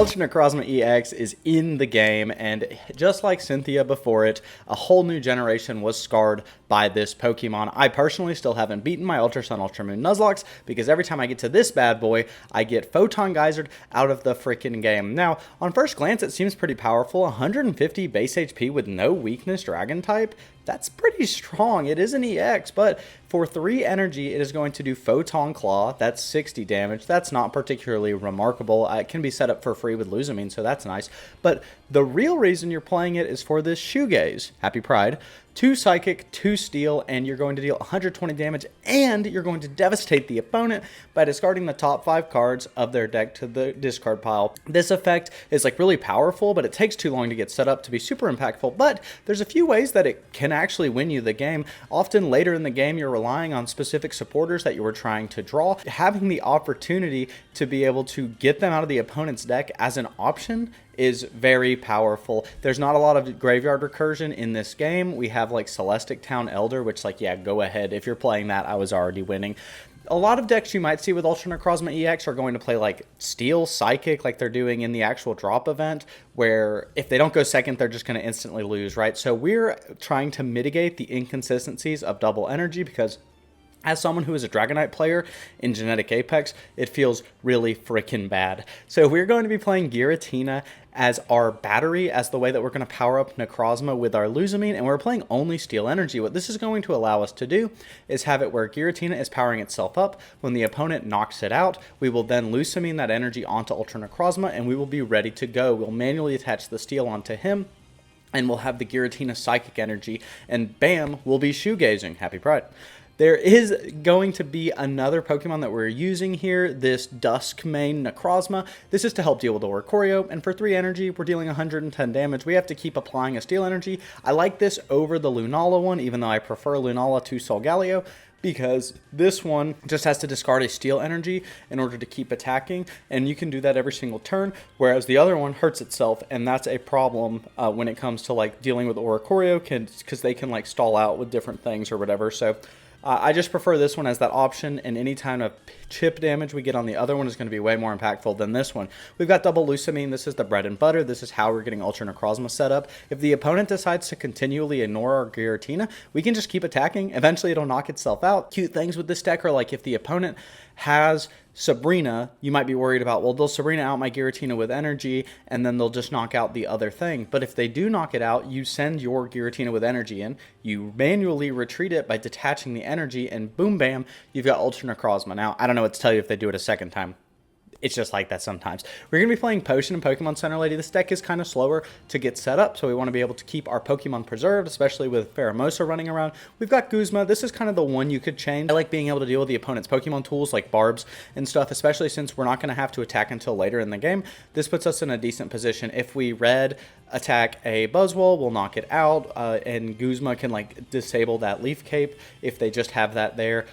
Ultra Necrozma EX is in the game, and just like Cynthia before it, a whole new generation was scarred by this Pokemon. I personally still haven't beaten my Ultra Sun, Ultra Moon Nuzlocke because every time I get to this bad boy, I get Photon Geysered out of the freaking game. Now, on first glance, it seems pretty powerful. 150 base HP with no weakness Dragon type. That's pretty strong. It is an EX, but for 3 energy, it is going to do Photon Claw. That's 60 damage. That's not particularly remarkable. It can be set up for free with Luzamine, so that's nice. But the real reason you're playing it is for this Shoegaze. Happy Pride. 2 Psychic, 2 Steel, and you're going to deal 120 damage, and you're going to devastate the opponent by discarding the top 5 cards of their deck to the discard pile. This effect is like really powerful, but it takes too long to get set up to be super impactful, but there's a few ways that it can actually win you the game. Often later in the game, you're relying on specific supporters that you were trying to draw. Having the opportunity to be able to get them out of the opponent's deck as an option is very powerful. There's not a lot of graveyard recursion in this game. We have like Celestic Town Elder, which like, yeah, go ahead. If you're playing that, I was already winning. A lot of decks you might see with Ultra Necrozma EX are going to play like Steel Psychic, like they're doing in the actual drop event, where if they don't go second, they're just going to instantly lose, right? So we're trying to mitigate the inconsistencies of double energy because as someone who is a Dragonite player in Genetic Apex, it feels really freaking bad. So we're going to be playing Giratina as our battery, as the way that we're going to power up Necrozma with our Luzamine, and we're playing only Steel Energy. What this is going to allow us to do is have it where Giratina is powering itself up. When the opponent knocks it out, we will then Luzamine that energy onto Ultra Necrozma, and we will be ready to go. We'll manually attach the Steel onto him, and we'll have the Giratina Psychic Energy, and bam, we'll be Shoegazing. Happy Pride. There is going to be another Pokemon that we're using here, this Duskmane Necrozma. This is to help deal with Oricorio, and for 3 energy, we're dealing 110 damage. We have to keep applying a Steel Energy. I like this over the Lunala one, even though I prefer Lunala to Solgaleo, because this one just has to discard a Steel Energy in order to keep attacking, and you can do that every single turn, whereas the other one hurts itself, and that's a problem when it comes to like dealing with Oricorio, because they can like stall out with different things or whatever. So I just prefer this one as that option, and any kind of chip damage we get on the other one is going to be way more impactful than this one. We've got double Luzamine. This is the bread and butter. This is how we're getting Ultra Necrozma set up. If the opponent decides to continually ignore our Giratina, we can just keep attacking. Eventually, it'll knock itself out. Cute things with this deck are like if the opponent has Sabrina, you might be worried about, well, they'll Sabrina out my Giratina with energy, and then they'll just knock out the other thing. But if they do knock it out, you send your Giratina with energy in, you manually retreat it by detaching the energy, and boom, bam, you've got Ultra Necrozma. Now, I don't know what to tell you if they do it a second time. It's just like that sometimes. We're going to be playing Potion and Pokemon Center Lady. This deck is kind of slower to get set up, so we want to be able to keep our Pokemon preserved, especially with Pheromosa running around. We've got Guzma. This is kind of the one you could change. I like being able to deal with the opponent's Pokemon tools like Barbs and stuff, especially since we're not going to have to attack until later in the game. This puts us in a decent position. If we red attack a Buzzwole, we'll knock it out, and Guzma can like disable that Leaf Cape if they just have that there.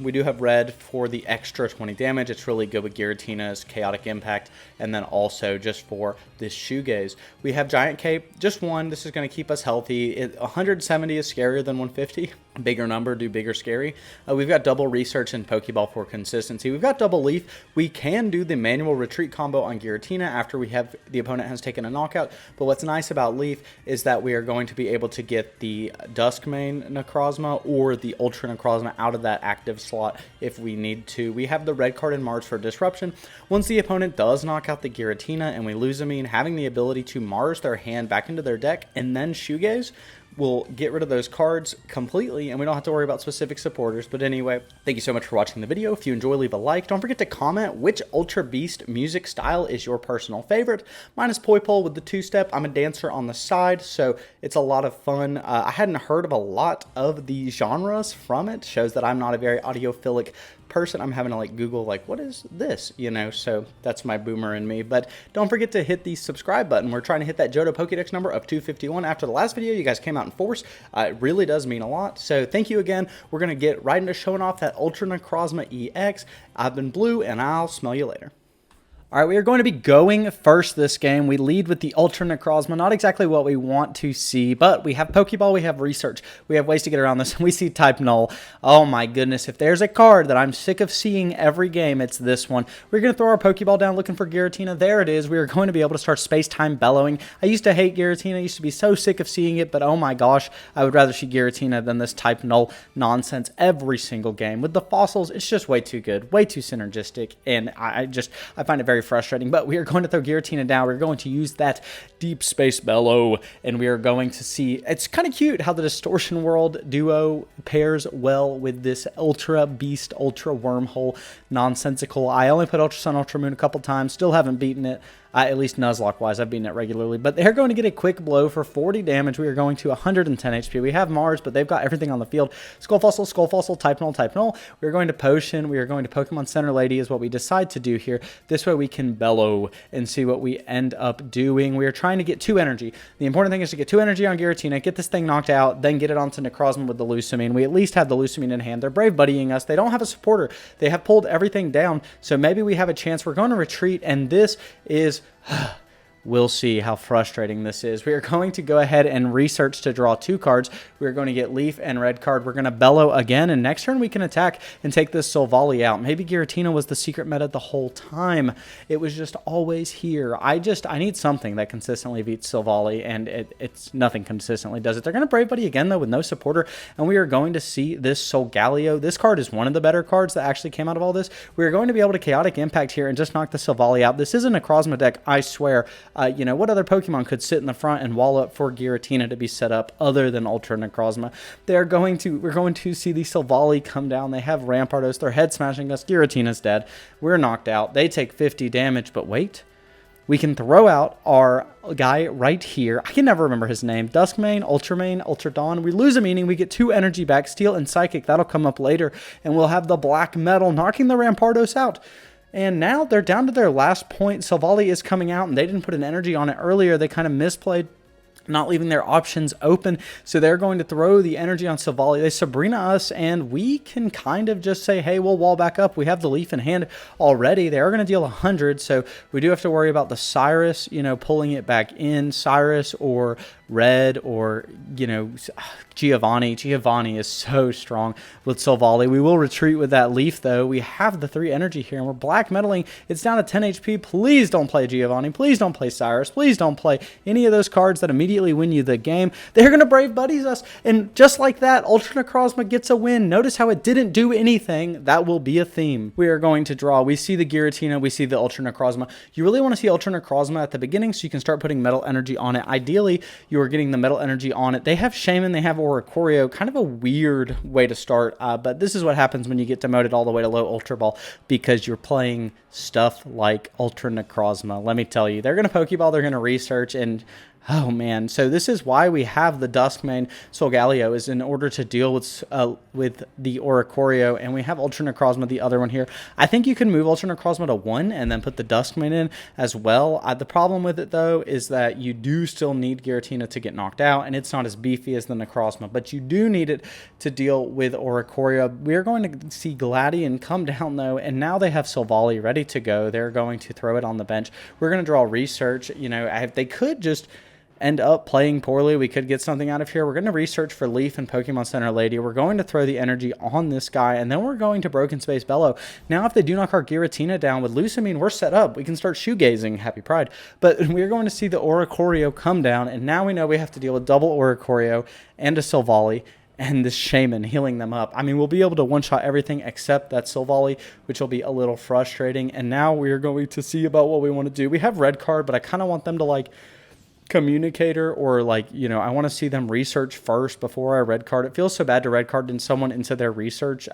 We do have red for the extra 20 damage. It's really good with Giratina's Chaotic Impact, and then also just for this Shoegaze. We have Giant Cape, just one. This is going to keep us healthy. 170 is scarier than 150. Bigger number, do bigger scary. We've got double Research and Pokeball for consistency. We've got double Leaf. We can do the manual retreat combo on Giratina after the opponent has taken a knockout, but what's nice about Leaf is that we are going to be able to get the Duskmane Necrozma or the Ultra Necrozma out of that active slot if we need to. We have the red card in Mars for Disruption. Once the opponent does knock out the Giratina and we Luzamine, having the ability to Mars their hand back into their deck and then Shoegaze will get rid of those cards completely, and we don't have to worry about specific supporters. But anyway, thank you so much for watching the video. If you enjoy, leave a like. Don't forget to comment which Ultra Beast music style is your personal favorite. Mine is Poipole with the 2-step. I'm a dancer on the side, so it's a lot of fun. I hadn't heard of a lot of the genres from it. Shows that I'm not a very audiophilic person. I'm having to like Google like, what is this, you know? So that's my boomer in me. But don't forget to hit the subscribe button. We're trying to hit that Johto Pokédex number of 251 after the last video. You guys came out in force. It really does mean a lot. So thank you again. We're going to get right into showing off that Ultra Necrozma EX. I've been Blue, and I'll smell you later. All right, we are going to be going first this game. We lead with the Ultra Necrozma. Not exactly what we want to see, but we have Pokeball, we have Research. We have ways to get around this, and we see Type Null. Oh my goodness, if there's a card that I'm sick of seeing every game, it's this one. We're going to throw our Pokeball down looking for Giratina. There it is. We are going to be able to start Space-Time Bellowing. I used to hate Giratina. I used to be so sick of seeing it, but oh my gosh, I would rather see Giratina than this Type Null nonsense every single game. With the fossils, it's just way too good, way too synergistic, and I find it very frustrating, but we are going to throw Giratina down. We're going to use that Deep Space Bellow, and we are going to see, it's kind of cute how the Distortion World duo pairs well with this Ultra Beast, Ultra Wormhole nonsensical. I only put Ultra Sun, Ultra Moon a couple times, still haven't beaten it. At least Nuzlocke-wise, I've beaten it regularly. But they're going to get a quick blow for 40 damage. We are going to 110 HP. We have Mars, but they've got everything on the field. Skull Fossil, Type Null, Type Null. We are going to Potion. We are going to Pokemon Center Lady is what we decide to do here. This way we can bellow and see what we end up doing. We are trying to get 2 energy. The important thing is to get 2 energy on Giratina, get this thing knocked out, then get it onto Necrozma with the Lusamine. We at least have the Lusamine in hand. They're brave buddying us. They don't have a supporter. They have pulled everything down, so maybe we have a chance. We're going to retreat, and this is... We'll see how frustrating this is. We are going to go ahead and research to draw 2 cards. We're going to get Leaf and Red card. We're going to Bellow again, and next turn we can attack and take this Silvally out. Maybe Giratina was the secret meta the whole time. It was just always here. I need something that consistently beats Silvally, and it's nothing consistently does it. They're going to Brave Buddy again, though, with no supporter, and we are going to see this Solgaleo. This card is one of the better cards that actually came out of all this. We are going to be able to Chaotic Impact here and just knock the Silvally out. This is a Necrozma deck, I swear. What other Pokemon could sit in the front and wall up for Giratina to be set up other than Ultra Necrozma? We're going to see the Silvally come down. They have Rampardos. They're head smashing us. Giratina's dead. We're knocked out. They take 50 damage, but wait. We can throw out our guy right here. I can never remember his name. Duskmane, Ultramane, Ultra Dawn. We lose a meaning. We get 2 energy back. Steel and Psychic. That'll come up later. And we'll have the Black Metal knocking the Rampardos out. And now they're down to their last point. Silvally is coming out, and they didn't put an energy on it earlier. They kind of misplayed, not leaving their options open. So they're going to throw the energy on Silvally. They Sabrina us, and we can kind of just say, hey, we'll wall back up. We have the Leaf in hand already. They are going to deal 100, so we do have to worry about the Cyrus, pulling it back in. Cyrus or Red or, Giovanni. Giovanni is so strong with Silvally. We will retreat with that Leaf, though. We have the 3 energy here, and we're black metaling. It's down to 10 HP. Please don't play Giovanni. Please don't play Cyrus. Please don't play any of those cards that immediately win you the game. They're going to Brave Buddies us, and just like that, Ultra Necrozma gets a win. Notice how it didn't do anything. That will be a theme. We are going to draw. We see the Giratina. We see the Ultra Necrozma. You really want to see Ultra Necrozma at the beginning so you can start putting metal energy on it. Ideally, you are getting the metal energy on it. They have Shaman, they have Oricorio, kind of a weird way to start, but this is what happens when you get demoted all the way to low Ultra Ball, because you're playing stuff like Ultra Necrozma. Let me tell you, they're going to Pokeball, they're going to research, and oh man, so this is why we have the Duskmane Solgaleo, is in order to deal with the Oricorio, and we have Ultra Necrozma, the other one here. I think you can move Ultra Necrozma to 1 and then put the Duskmane in as well. The problem with it, though, is that you do still need Giratina to get knocked out, and it's not as beefy as the Necrozma, but you do need it to deal with Oricorio. We are going to see Gladion come down, though, and now they have Silvally ready to go. They're going to throw it on the bench. We're going to draw Research. They could just end up playing poorly. We could get something out of here. We're going to research for Leaf and Pokemon Center Lady. We're going to throw the energy on this guy, and then we're going to Broken Space Bellow. Now, if they do knock our Giratina down with Lusamine, we're set up. We can start shoegazing. Happy Pride. But we're going to see the Oricorio come down, and now we know we have to deal with double Oricorio and a Silvally and this Shaman healing them up. I mean, we'll be able to one-shot everything except that Silvally, which will be a little frustrating. And now we're going to see about what we want to do. We have Red card, but I kind of want them to, Communicator, or I want to see them research first before I red card. It feels so bad to red card someone into their research.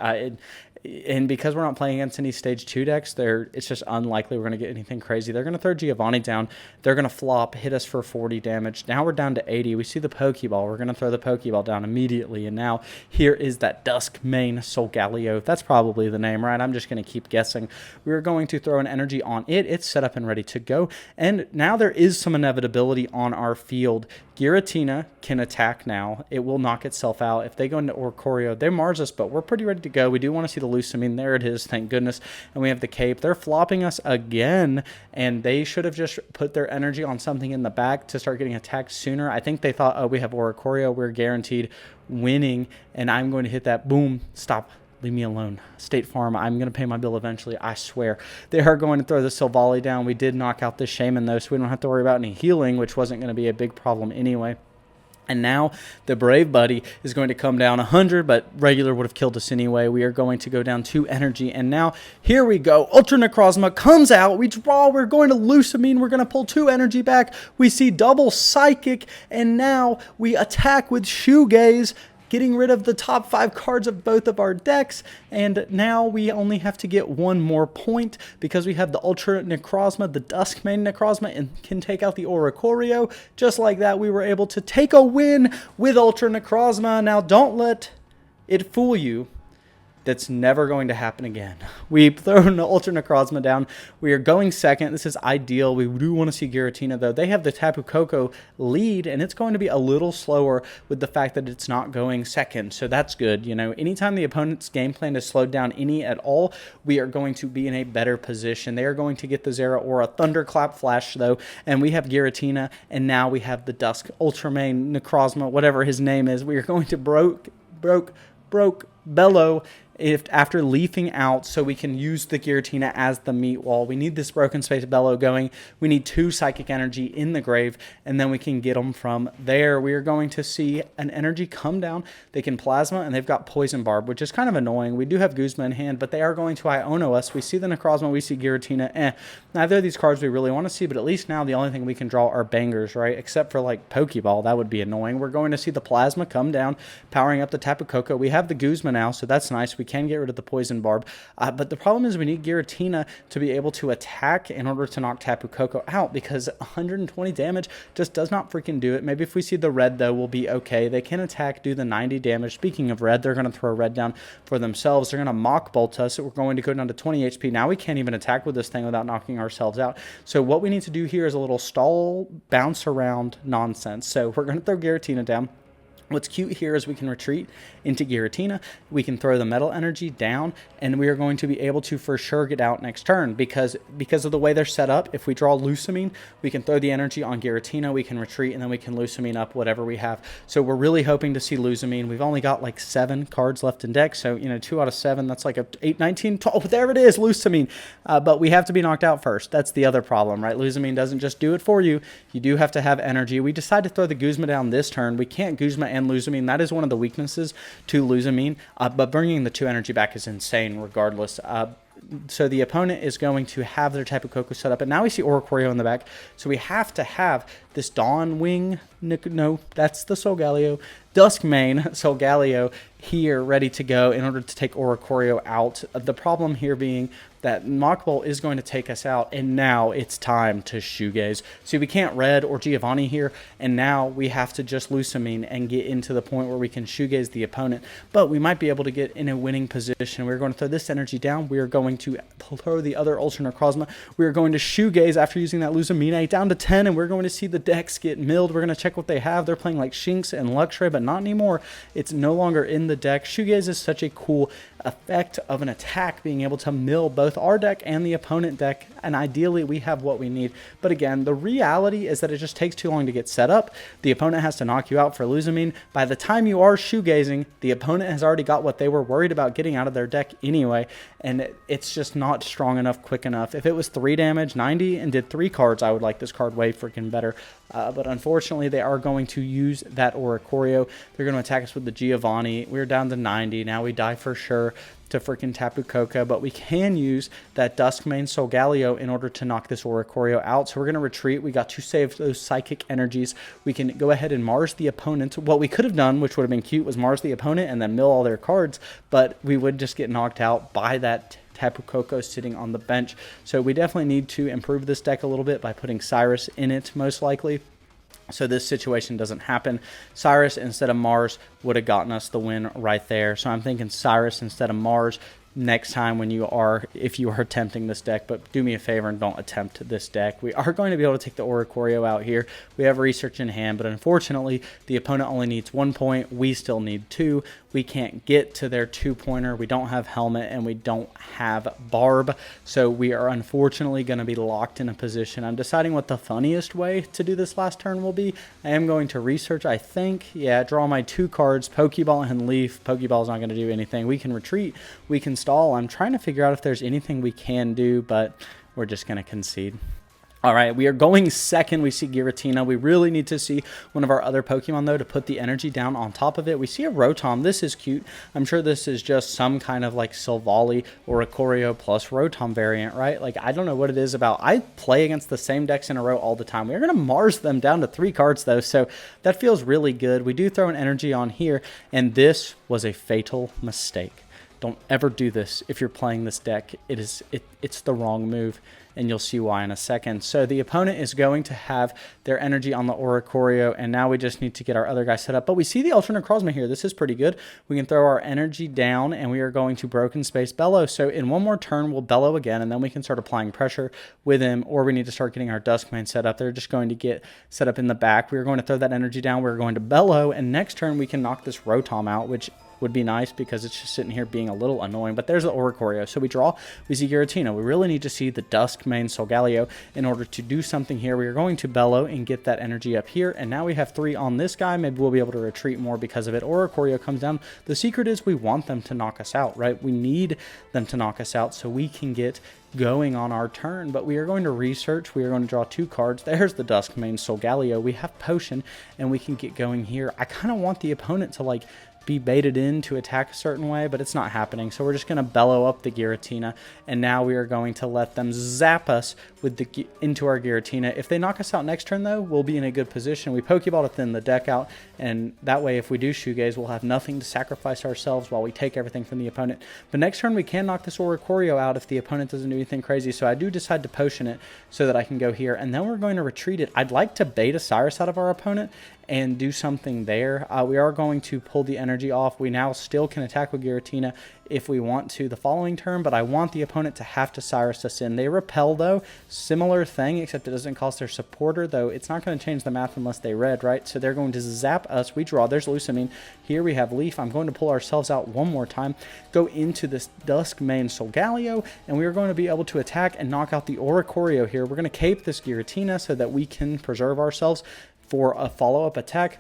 And because we're not playing against any stage 2 decks, it's just unlikely we're going to get anything crazy. They're going to throw Giovanni down. They're going to flop, hit us for 40 damage. Now we're down to 80. We see the Pokeball. We're going to throw the Pokeball down immediately. And now here is that Duskmane Solgaleo. That's probably the name, right? I'm just going to keep guessing. We're going to throw an energy on it. It's set up and ready to go. And now there is some inevitability on our field. Giratina can attack now. It will knock itself out. If they go into Oricorio, they Mars us, but we're pretty ready to go. We do want to see the Lusamine. There it is, thank goodness. And we have the Cape. They're flopping us again, and they should have just put their energy on something in the back to start getting attacked sooner. I think they thought, oh, we have Oricorio. We're guaranteed winning, and I'm going to hit that. Boom. Stop. Leave me alone. State Farm, I'm going to pay my bill eventually, I swear. They are going to throw the Silvally down. We did knock out this Shaman, though, so we don't have to worry about any healing, which wasn't going to be a big problem anyway. And now the Brave Buddy is going to come down 100, but regular would have killed us anyway. We are going to go down 2 energy. And now, here we go. Ultra Necrozma comes out. We draw. We're going to Lusamine. We're going to pull 2 energy back. We see double Psychic. And now we attack with Shoegaze, getting rid of the top 5 cards of both of our decks, and now we only have to get 1 more point because we have the Ultra Necrozma, the Duskmane Necrozma, and can take out the Oricorio. Just like that, we were able to take a win with Ultra Necrozma. Now, don't let it fool you. That's never going to happen again. We've thrown the Ultra Necrozma down. We are going second. This is ideal. We do want to see Giratina, though. They have the Tapu Koko lead, and it's going to be a little slower with the fact that it's not going second. So that's good. You know, anytime the opponent's game plan is slowed down any at all, we are going to be in a better position. They are going to get the Zera or a Thunderclap Flash, though, and we have Giratina, and now we have the Dusk Ultramane Necrozma, whatever his name is. We are going to broke Bellow after leafing out, so we can use the Giratina as the meat wall. We need this Broken Space Bellow going. We need 2 Psychic Energy in the grave, and then we can get them from there. We are going to see an energy come down. They can Plasma, and they've got Poison Barb, which is kind of annoying. We do have Guzma in hand, but they are going to Iono us. We see the Necrozma, we see Giratina. Neither of these cards we really want to see, but at least now the only thing we can draw are bangers, right? Except for like Pokeball, that would be annoying. We're going to see the Plasma come down, powering up the Tapu Koko. We have the Guzma now, so that's nice. We can get rid of the Poison Barb, but the problem is we need Giratina to be able to attack in order to knock Tapu Koko out, because 120 damage just does not freaking do it. Maybe if we see the red, though, we'll be okay. They can attack, do the 90 damage. Speaking of red, they're going to throw red down for themselves. They're going to Mock Bolt us, so we're going to go down to 20 HP. Now we can't even attack with this thing without knocking ourselves out. So what we need to do here is a little stall, bounce around nonsense. So we're going to throw Giratina down. What's cute here is we can retreat into Giratina, we can throw the Metal Energy down, and we are going to be able to for sure get out next turn because of the way they're set up. If we draw Lusamine, we can throw the energy on Giratina, we can retreat, and then we can Lusamine up whatever we have. So we're really hoping to see Lusamine. We've only got like 7 cards left in deck, so, you know, 2 out of 7, that's like a 8, 19, 12, there it is, Lusamine. But we have to be knocked out first. That's the other problem, right? Lusamine doesn't just do it for you. You do have to have energy. We decide to throw the Guzma down this turn. We can't Guzma and Lusamine. That is one of the weaknesses to Lusamine, but bringing the 2 energy back is insane regardless. So the opponent is going to have their Tapu Koko set up, and now we see Oricorio in the back, so we have to have this Dawn Wing, no, that's the Solgaleo, Duskmane Solgaleo here ready to go in order to take Oricorio out. The problem here being that Mock Bolt is going to take us out, and now it's time to Shoegaze. See, we can't Red or Giovanni here, and now we have to just Lusamine and get into the point where we can Shoegaze the opponent, but we might be able to get in a winning position. We're going to throw this energy down. We are going to throw the other Ultra Necrozma. We are going to Shoegaze after using that Lusamine down to 10, and we're going to see the decks get milled. We're going to check what they have. They're playing like Shinx and Luxray, but not anymore. It's no longer in the deck. Shoegaze is such a cool effect of an attack, being able to mill both our deck and the opponent deck, and ideally we have what we need. But again, the reality is that it just takes too long to get set up. The opponent has to knock you out for Lusamine. By the time you are Shoegazing, the opponent has already got what they were worried about getting out of their deck anyway, and it's just not strong enough, quick enough. If it was 3 damage, 90, and did 3 cards, I would like this card way freaking better. But unfortunately, they are going to use that Oricorio. They're going to attack us with the Giovanni. We're down to 90. Now we die for sure to freaking Tapu Koko, but we can use that Duskmane Solgaleo in order to knock this Oricorio out. So we're going to retreat. We got to save those psychic energies. We can go ahead and Mars the opponent. What we could have done, which would have been cute, was Mars the opponent and then mill all their cards, but we would just get knocked out by that Tapu Koko sitting on the bench. So we definitely need to improve this deck a little bit by putting Cyrus in it, most likely, so this situation doesn't happen. Cyrus instead of Mars would have gotten us the win right there. So I'm thinking Cyrus instead of Mars next time if you are attempting this deck, but do me a favor and don't attempt this deck. We are going to be able to take the Oricorio out here. We have research in hand, but unfortunately the opponent only needs 1 point. We still need 2. We can't get to their 2-pointer. We don't have Helmet and we don't have Barb, so we are unfortunately going to be locked in a position. I'm deciding what the funniest way to do this last turn will be. I am going to research, I think. Yeah, draw my 2 cards, Pokeball and Leaf. Pokeball is not going to do anything. We can retreat, we can stall. I'm trying to figure out if there's anything we can do, but we're just going to concede. All right, we are going second. We see Giratina. We really need to see one of our other Pokemon, though, to put the energy down on top of it. We see a Rotom. This is cute. I'm sure this is just some kind of like Silvally or Oricorio plus Rotom variant, right? Like, I don't know what it is about. I play against the same decks in a row all the time. We're going to Mars them down to 3 cards, though, so that feels really good. We do throw an energy on here, and this was a fatal mistake. Don't ever do this if you're playing this deck. It's the wrong move, and you'll see why in a second. So the opponent is going to have their energy on the Oricorio, and now we just need to get our other guy set up. But we see the Ultra Necrozma here. This is pretty good. We can throw our energy down, and we are going to Broken Space Bellow. So in one more turn, we'll Bellow again, and then we can start applying pressure with him, or we need to start getting our Duskmane set up. They're just going to get set up in the back. We're going to throw that energy down. We're going to Bellow, and next turn we can knock this Rotom out, which would be nice because it's just sitting here being a little annoying. But there's the Oricorio. So we draw, we see Giratina. We really need to see the Duskmane Solgaleo in order to do something here. We are going to Bellow and get that energy up here. And now we have 3 on this guy. Maybe we'll be able to retreat more because of it. Oricorio comes down. The secret is we want them to knock us out, right? We need them to knock us out so we can get going on our turn. But we are going to research. We are going to draw 2 cards. There's the Duskmane Solgaleo. We have Potion and we can get going here. I kind of want the opponent to like be baited in to attack a certain way, but it's not happening. So we're just going to Bellow up the Giratina, and now we are going to let them zap us with into our Giratina. If they knock us out next turn, though, we'll be in a good position. We Pokeball to thin the deck out, and that way, if we do Shoegaze, we'll have nothing to sacrifice ourselves while we take everything from the opponent. But next turn, we can knock this Oricorio out if the opponent doesn't do anything crazy, so I do decide to Potion it so that I can go here, and then we're going to retreat it. I'd like to bait a Cyrus out of our opponent and do something there. We are going to pull the energy off. We now still can attack with Giratina if we want to the following turn, but I want the opponent to have to Cyrus us in. They repel, though. Similar thing, except it doesn't cost their supporter, though it's not going to change the math unless they red, right? So they're going to zap us. We draw. There's Lusamine. Here we have Leaf. I'm going to pull ourselves out one more time, go into this Duskmane Solgaleo, and we are going to be able to attack and knock out the Oricorio here. We're going to cape this Giratina so that we can preserve ourselves for a follow-up attack,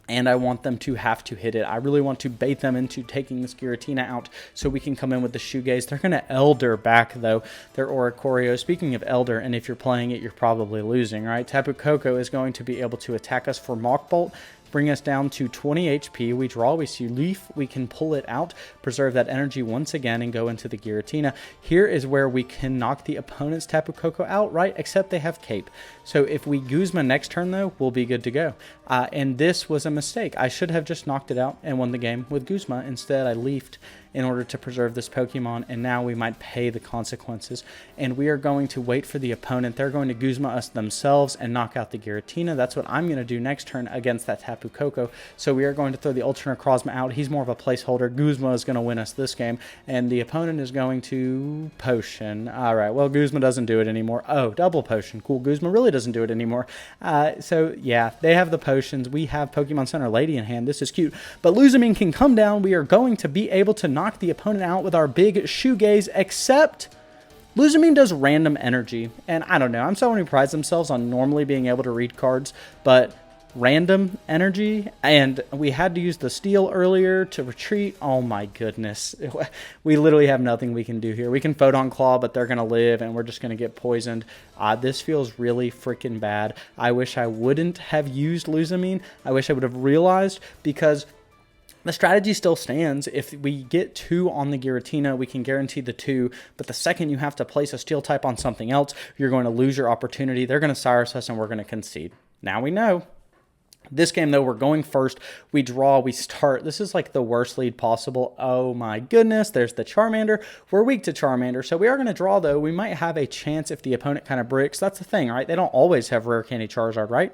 and I want them to have to hit it. I really want to bait them into taking this Giratina out so we can come in with the Shoegaze. They're going to Elder back, though, their Oricorio. Speaking of Elder, and if you're playing it, you're probably losing, right? Tapu Koko is going to be able to attack us for Mach Bolt, bring us down to 20 HP. We draw, we see Leaf, we can pull it out, preserve that energy once again, and go into the Giratina. Here is where we can knock the opponent's Tapu Koko out, right? Except they have Cape. So if we Guzma next turn, though, we'll be good to go. And this was a mistake. I should have just knocked it out and won the game with Guzma. Instead, I Leafed in order to preserve this Pokemon, and now we might pay the consequences. And we are going to wait for the opponent. They're going to Guzma us themselves and knock out the Giratina. That's what I'm going to do next turn against that Tapu Koko. So we are going to throw the Ultra Necrozma out. He's more of a placeholder. Guzma is going to win us this game, and the opponent is going to Potion. All right, well, Guzma doesn't do it anymore. Oh, double Potion. Cool, Guzma really doesn't do it anymore. So, yeah, they have the potions. We have Pokemon Center Lady in hand. This is cute. But Lusamine can come down. We are going to be able to knock the opponent out with our big Shoegaze, except Lusamine does random energy. And I don't know. I'm someone who prides themselves on normally being able to read cards, but random energy, and we had to use the steel earlier to retreat. Oh my goodness. We literally have nothing we can do here. We can Photon Claw, but they're going to live, and we're just going to get poisoned. This feels really freaking bad. I wish I wouldn't have used Lusamine. I wish I would have realized, because the strategy still stands. If we get 2 on the Giratina, we can guarantee the 2, but the second you have to place a steel type on something else, you're going to lose your opportunity. They're going to Cyrus us, and we're going to concede. Now we know. This game, though, we're going first. We draw, we start. This is like the worst lead possible. Oh my goodness, there's the Charmander. We're weak to Charmander, so we are going to draw, though. We might have a chance if the opponent kind of bricks. That's the thing, right? They don't always have Rare Candy Charizard, right?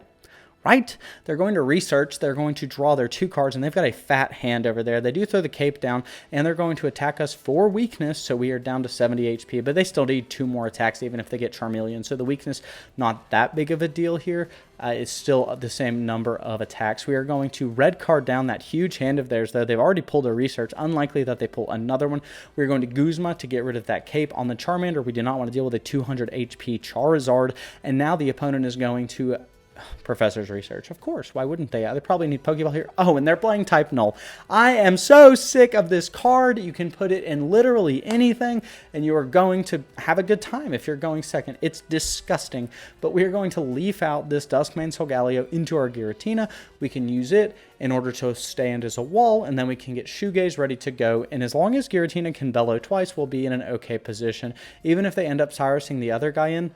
right? They're going to research, they're going to draw their 2 cards, and they've got a fat hand over there. They do throw the cape down, and they're going to attack us for weakness, so we are down to 70 HP, but they still need 2 more attacks, even if they get Charmeleon, so the weakness, not that big of a deal here. It's still the same number of attacks. We are going to red card down that huge hand of theirs, though. They've already pulled a research. Unlikely that they pull another one. We're going to Guzma to get rid of that cape on the Charmander. We do not want to deal with a 200 HP Charizard, and now the opponent is going to Professor's Research. Of course, why wouldn't they? They probably need Pokeball here. Oh, and they're playing type Null. I am so sick of this card. You can put it in literally anything, and you are going to have a good time if you're going second. It's disgusting, but we are going to leaf out this Duskmane Solgaleo into our Giratina. We can use it in order to stand as a wall, and then we can get Shoegaze ready to go, and as long as Giratina can bellow twice, we'll be in an okay position. Even if they end up Cyrusing the other guy in,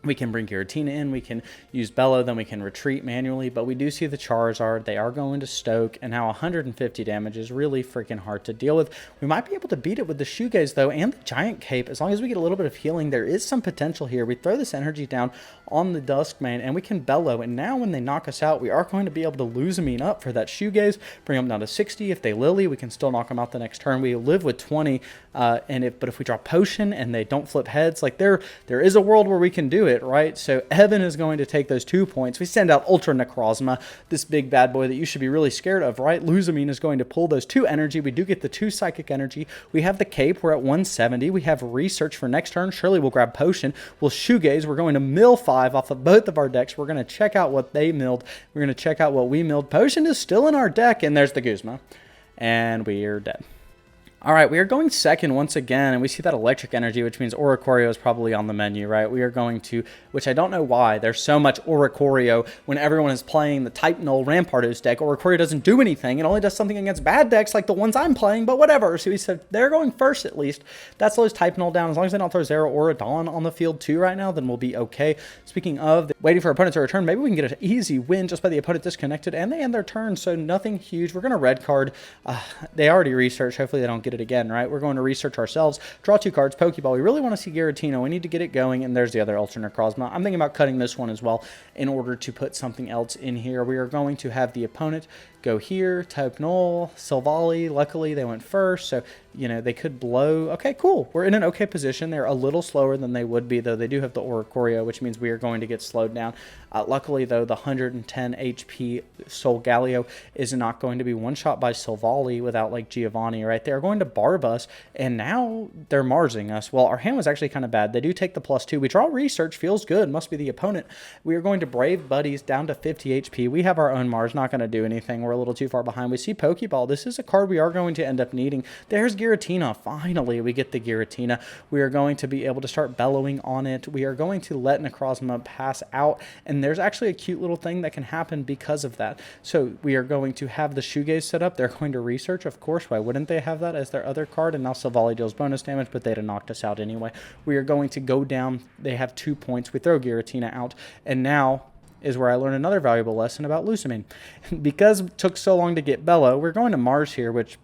we can bring Giratina in, we can use Bellow, then we can retreat manually, but we do see the Charizard. They are going to Stoke, and now 150 damage is really freaking hard to deal with. We might be able to beat it with the Shoegaze, though, and the Giant Cape. As long as we get a little bit of healing, there is some potential here. We throw this energy down on the Duskmane, and we can Bellow, and now when they knock us out, we are going to be able to lose Luzamine up for that Shoegaze, bring them down to 60. If they Lily, we can still knock them out the next turn. We live with 20, but if we draw Potion and they don't flip heads, like there is a world where we can do it, right? So Evan is going to take those 2 points. We send out Ultra Necrozma, this big bad boy that you should be really scared of, right? Luzamine is going to pull those 2 energy. We do get the 2 psychic energy. We have the cape. We're at 170. We have research for next turn. Surely we'll grab Potion. We'll Shoegaze. We're going to mill 5 off of both of our decks. We're going to check out what they milled. We're going to check out what we milled. Potion is still in our deck, and there's the Guzma. And we are dead. All right, we are going second once again, and we see that electric energy, which means Oricorio is probably on the menu, right? We are going to, which I don't know why, there's so much Oricorio when everyone is playing the Type Null Rampardos deck. Oricorio doesn't do anything. It only does something against bad decks like the ones I'm playing, but whatever. So he said they're going first at least. That slows Type Null down. As long as they don't throw Zero or a Dawn on the field too right now, then we'll be okay. Speaking of waiting for opponents to return, maybe we can get an easy win just by the opponent disconnected, and they end their turn, so nothing huge. We're going to red card. They already researched. Hopefully they don't get it again, right? We're going to research ourselves, draw 2 cards, Pokeball. We really want to see Giratina. We need to get it going, and there's the other Ultra Necrozma. I'm thinking about cutting this one as well in order to put something else in here. We are going to have the opponent go here, Type Null, Silvally. Luckily, they went first, so, you know, they could blow. Okay, cool. We're in an okay position. They're a little slower than they would be, though. They do have the Oricorio, which means we are going to get slowed down. Luckily, though, the 110 HP Solgaleo is not going to be one-shot by Silvally without, like, Giovanni, right? They're going to barb us, and now they're Marsing us. Well, our hand was actually kind of bad. They do take the +2. We draw research. Feels good. Must be the opponent. We are going to Brave Buddies down to 50 HP. We have our own Mars. Not going to do anything. We're a little too far behind. We see Pokeball. This is a card we are going to end up needing. There's Giratina. Finally, we get the Giratina. We are going to be able to start bellowing on it. We are going to let Necrozma pass out, and there's actually a cute little thing that can happen because of that. So we are going to have the Shoegaze set up. They're going to research, of course. Why wouldn't they have that as their other card? And now Silvally deals bonus damage, but they'd have knocked us out anyway. We are going to go down. They have 2 points. We throw Giratina out, and now is where I learned another valuable lesson about Luzamine. Because it took so long to get Bellow, we're going to Mars here, which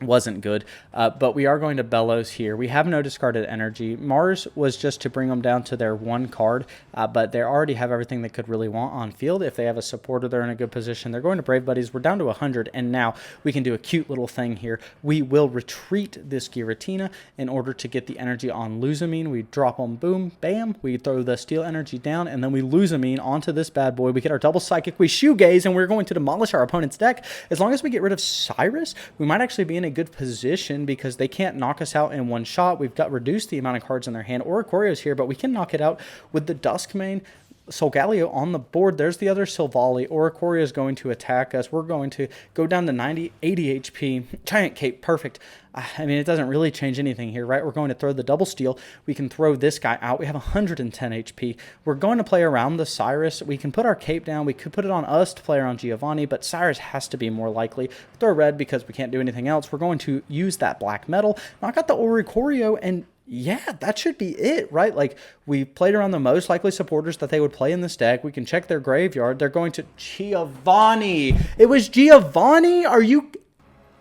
wasn't good, but we are going to Bellows here. We have no discarded energy. Mars was just to bring them down to their 1 card, but they already have everything they could really want on field. If they have a supporter, they're in a good position. They're going to Brave Buddies. We're down to 100, and now we can do a cute little thing here. We will retreat this Giratina in order to get the energy on Luzamine. We drop them, boom, bam. We throw the steel energy down, and then we Luzamine onto this bad boy. We get our double psychic. We Shoegaze, and we're going to demolish our opponent's deck. As long as we get rid of Cyrus, we might actually be in a good position because they can't knock us out in one shot. We've got reduced the amount of cards in their hand. Oricorio's here, but we can knock it out with the Duskmane Solgaleo on the board. There's the other Silvally. Oricorio is going to attack us. We're going to go down to 80 HP. Giant Cape, perfect. I mean, it doesn't really change anything here, right? We're going to throw the double steal. We can throw this guy out. We have 110 HP. We're going to play around the Cyrus. We can put our cape down. We could put it on us to play around Giovanni, but Cyrus has to be more likely. Throw red because we can't do anything else. We're going to use that black metal. Knock out the Oricorio, and yeah, that should be it, right? Like, we played around the most likely supporters that they would play in this deck. We can check their graveyard. They're going to Giovanni. It was Giovanni? Are you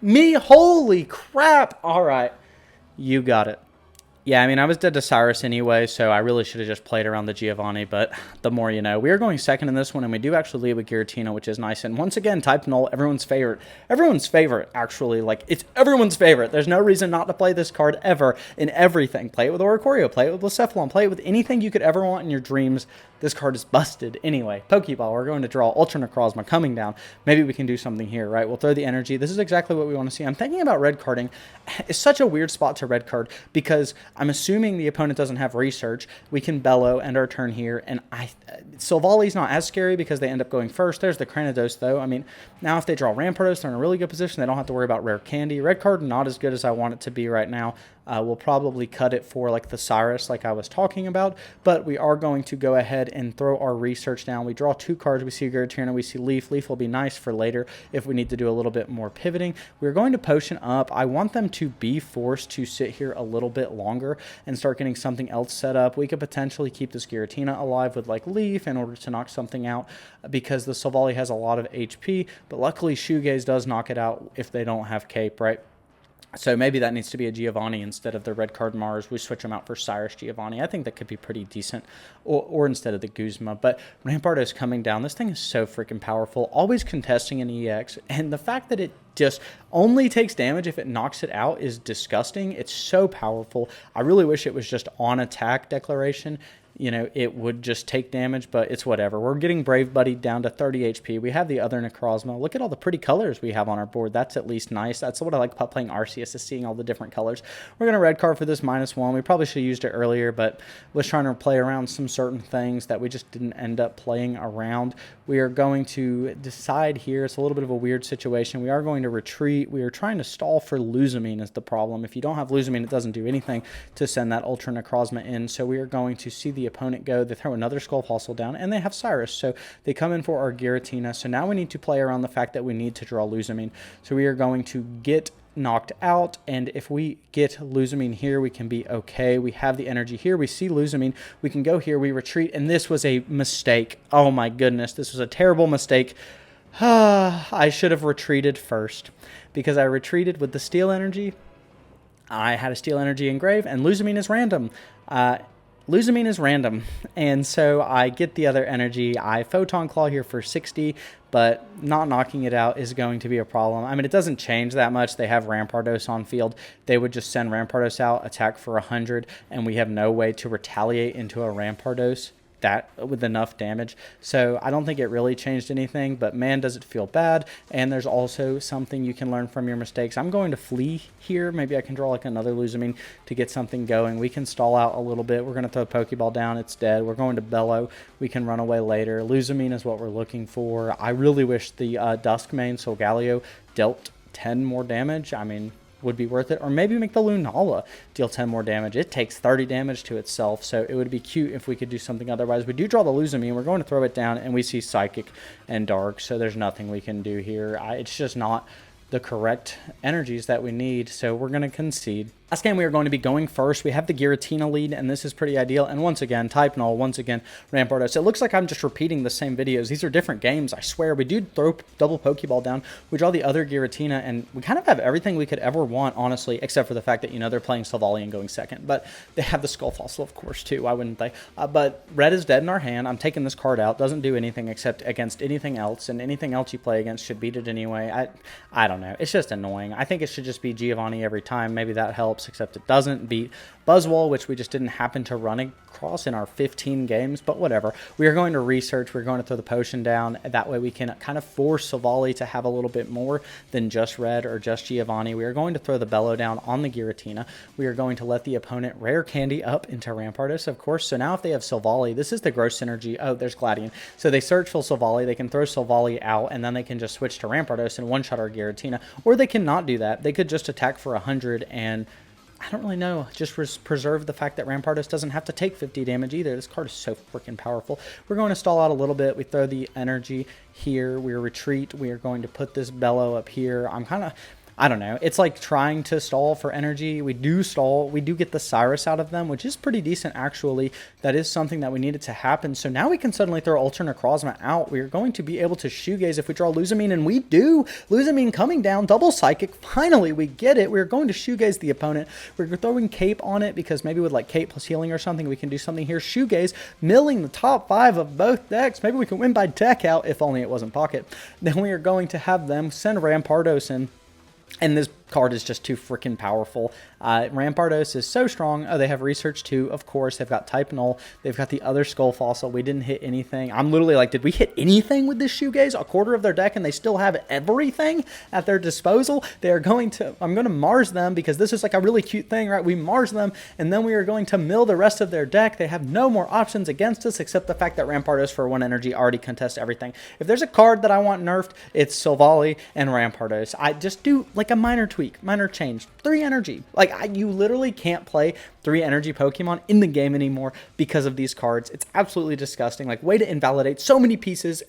me? Holy crap. All right. You got it. Yeah, I mean, I was dead to Cyrus anyway, so I really should have just played around the Giovanni, but the more you know. We are going second in this one, and we do actually lead with Giratina, which is nice. And once again, type null, everyone's favorite. Everyone's favorite, actually. Like, it's everyone's favorite. There's no reason not to play this card ever in everything. Play it with Oricorio, play it with Blacephalon, play it with anything you could ever want in your dreams. This card is busted. Anyway, Pokeball, we're going to draw Ultra Necrozma coming down. Maybe we can do something here, right? We'll throw the energy. This is exactly what we want to see. I'm thinking about red carding. It's such a weird spot to red card because I'm assuming the opponent doesn't have research. We can bellow, end our turn here, and Silvali's not as scary because they end up going first. There's the Cranidos, though. I mean, now if they draw Rampardos, they're in a really good position. They don't have to worry about rare candy. Red card, not as good as I want it to be right now. We'll probably cut it for like the Cyrus like I was talking about, but we are going to go ahead and throw our research down. We draw 2 cards. We see Giratina, we see Leaf. Leaf will be nice for later if we need to do a little bit more pivoting. We're going to potion up. I want them to be forced to sit here a little bit longer and start getting something else set up. We could potentially keep this Giratina alive with like Leaf in order to knock something out because the Silvally has a lot of HP, but luckily Shoegaze does knock it out if they don't have Cape, right? So maybe that needs to be a Giovanni instead of the red card Mars. We switch them out for Cyrus Giovanni. I think that could be pretty decent. Or instead of the Guzma. But Rampardos coming down. This thing is so freaking powerful. Always contesting an EX. And the fact that it just only takes damage if it knocks it out is disgusting. It's so powerful. I really wish it was just on attack declaration. You know, it would just take damage, but it's whatever. We're getting Brave Buddy down to 30 HP. We have the other Necrozma. Look at all the pretty colors we have on our board. That's at least nice. That's what I like about playing Arceus, is seeing all the different colors. We're going to red card for this -1. We probably should have used it earlier, but was trying to play around some certain things that we just didn't end up playing around. We are going to decide here. It's a little bit of a weird situation. We are going to retreat. We are trying to stall for Luzamine is the problem. If you don't have Luzamine, it doesn't do anything to send that Ultra Necrozma in. So we are going to see the opponent go. They throw another Skull Fossil down, and they have Cyrus. So they come in for our Giratina. So now we need to play around the fact that we need to draw Luzamine. So we are going to get knocked out, and if we get Luzamine here, we can be okay. We have the energy here. We see Luzamine. We can go here. We retreat, and this was a mistake. Oh my goodness, this was a terrible mistake. I should have retreated first because I retreated with the Steel Energy. I had a Steel Energy engrave, and Luzamine is random. Luzamine is random, and so I get the other energy. I Photon Claw here for 60, but not knocking it out is going to be a problem. I mean, it doesn't change that much. They have Rampardos on field. They would just send Rampardos out, attack for 100, and we have no way to retaliate into a Rampardos that with enough damage. So I don't think it really changed anything, but man, does it feel bad. And there's also something you can learn from your mistakes. I'm going to flee here. Maybe I can draw like another Luzamine to get something going. We can stall out a little bit. We're going to throw a Pokeball down. It's dead. We're going to Bellow. We can run away later. Luzamine is what we're looking for. I really wish the Duskmane Solgaleo dealt 10 more damage. I mean, would be worth it. Or maybe make the Lunala deal 10 more damage. It takes 30 damage to itself, so it would be cute if we could do something otherwise. We do draw the Luzamine. We're going to throw it down, and we see Psychic and Dark, so there's nothing we can do here. It's just not the correct energies that we need, so we're going to concede. Last game we are going to be going first. We have the Giratina lead, and this is pretty ideal. And once again, type null, once again, Rampardos. It looks like I'm just repeating the same videos. These are different games, I swear. We do throw double Pokeball down. We draw the other Giratina, and we kind of have everything we could ever want, honestly, except for the fact that, you know, they're playing Silvally and going second. But they have the Skull Fossil, of course, too. Why wouldn't they? But red is dead in our hand. I'm taking this card out. Doesn't do anything except against anything else, and anything else you play against should beat it anyway. I don't know. It's just annoying. I think it should just be Giovanni every time. Maybe that helps, except it doesn't. Beat Buzzwole, which we just didn't happen to run across in our 15 games, but whatever. We are going to research. We're going to throw the potion down. That way we can kind of force Silvally to have a little bit more than just red or just Giovanni. We are going to throw the Bellow down on the Giratina. We are going to let the opponent rare candy up into Rampardos, of course. So now if they have Silvally, this is the gross synergy. Oh, there's Gladian. So they search for Silvally. They can throw Silvally out, and then they can just switch to Rampardos and one-shot our Giratina. Or they cannot do that. They could just attack for 100 and I don't really know. Just preserve the fact that Rampardos doesn't have to take 50 damage either. This card is so freaking powerful. We're going to stall out a little bit. We throw the energy here. We retreat. We are going to put this Bellow up here. I don't know. It's like trying to stall for energy. We do stall. We do get the Cyrus out of them, which is pretty decent, actually. That is something that we needed to happen. So now we can suddenly throw Ultra Necrozma out. We're going to be able to Shoegaze if we draw Luzamine, and we do. Luzamine coming down, double Psychic. Finally, we get it. We're going to Shoegaze the opponent. We're throwing Cape on it because maybe with like Cape plus healing or something, we can do something here. Shoegaze, milling the top 5 of both decks. Maybe we can win by deck out, if only it wasn't pocket. Then we are going to have them send Rampardos in. And this card is just too freaking powerful. Rampardos is so strong. Oh, they have Research too, of course. They've got Type Null. They've got the other Skull Fossil. We didn't hit anything. I'm literally like, did we hit anything with this Shoegaze? A quarter of their deck, and they still have everything at their disposal. They are going to, I'm going to Mars them because this is like a really cute thing, right? We Mars them, and then we are going to mill the rest of their deck. They have no more options against us except the fact that Rampardos for 1 energy already contests everything. If there's a card that I want nerfed, it's Silvally and Rampardos. I just do like a minor tweak, minor change. 3 energy. Like, you literally can't play 3 energy Pokemon in the game anymore because of these cards. It's absolutely disgusting. Like, way to invalidate so many pieces.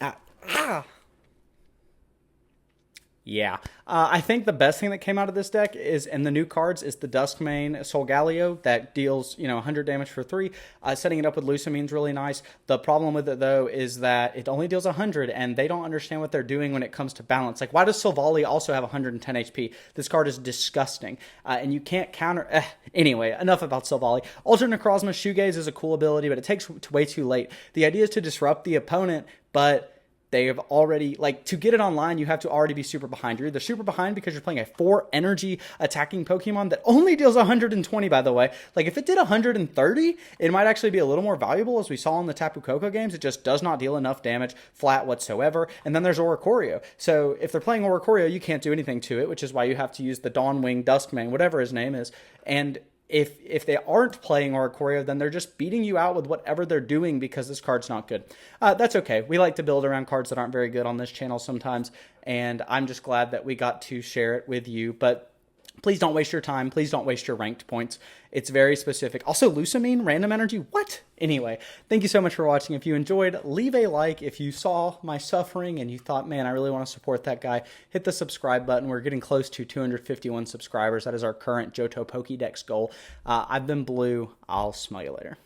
Yeah. I think the best thing that came out of this deck is, and the new cards, is the Duskmane Solgaleo that deals, 100 damage for 3. Setting it up with Lusamine is really nice. The problem with it, though, is that it only deals 100, and they don't understand what they're doing when it comes to balance. Like, why does Silvally also have 110 HP? This card is disgusting, and you can't counter... Anyway, enough about Silvally. Ultra Necrozma Shoegaze is a cool ability, but it takes way too late. The idea is to disrupt the opponent, but... they have already, like, to get it online, you have to already be super behind. You're either super behind because you're playing a 4 energy attacking Pokemon that only deals 120, by the way. Like, if it did 130, it might actually be a little more valuable, as we saw in the Tapu Koko games. It just does not deal enough damage flat whatsoever. And then there's Oricorio. So if they're playing Oricorio, you can't do anything to it, which is why you have to use the Dawnwing, Duskmane, whatever his name is. And if they aren't playing Oricorio, then they're just beating you out with whatever they're doing because this card's not good. That's okay. We like to build around cards that aren't very good on this channel sometimes, and I'm just glad that we got to share it with you. But please don't waste your time. Please don't waste your ranked points. It's very specific. Also, Lusamine, random energy, what? Anyway, thank you so much for watching. If you enjoyed, leave a like. If you saw my suffering and you thought, man, I really want to support that guy, hit the subscribe button. We're getting close to 251 subscribers. That is our current Johto Pokédex goal. I've been Blue. I'll smell you later.